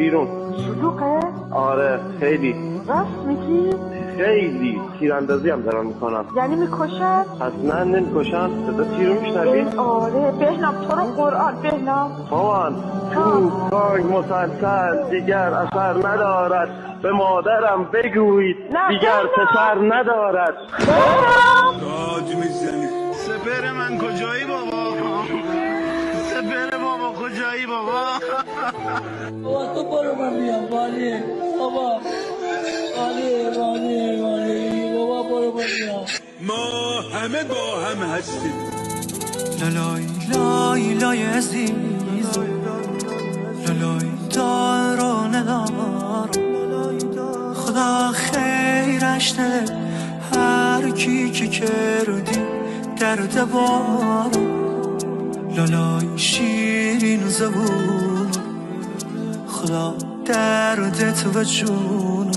بیرون. شلوغه؟ آره خیلی. راست میگی؟ خیلی تیراندازی هم دارن میکنن. یعنی میکشن؟ اصلا نمیکشن، صدا تیر رو میشنوی؟ آره بهنام تو رو قرآن بهنام. مامان تو بانک مسلسل دیگر اثر ندارد، به مادرم بگویید دیگر پسر ندارد. داد میزنی سپر من کجایی بابا؟ سپر بابا کجایی بابا؟ بابا تو برو من بیام والی بابا، والی بابا برو من بیام. ما همه با هم هستیم. لالای لای لای عزیز، لالای دار ندار، خدا خیرش نده هر کی که کردی درد بار. لالای شیرین زبون، خدا دردت و جون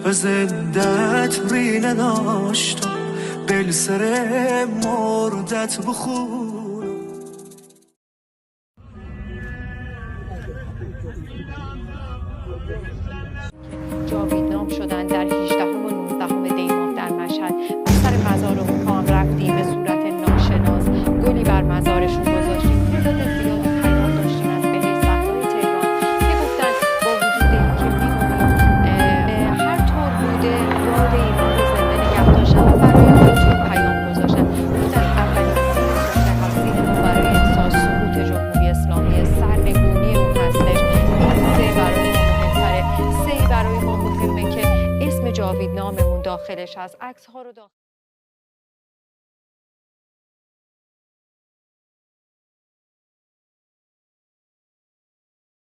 و زندت ری نداشتم بل سر مردت بخون. جاویدنام شدن در 18 و 19 دی ماه در مشهد. به سر مزار حکام رفتیم به صورت ناشناس، گلی بر مزارشون گذاشتیم. تعداد زیادی پیام داشتیم از بهشت صحرای تهران که گفتن با وجود اینکه میدونیم هر طور بوده یاد ایران رو زنده نگه داشتن و برای خودتون پیام گذاشتن. گفتن اولین چیزی که هستید ما برای انسان سقوط جمهوری اسلامی سرنگونی اون هستش. برای ما مهمه که اسم جاویدناممون داخلش هست. عکس‌ها رو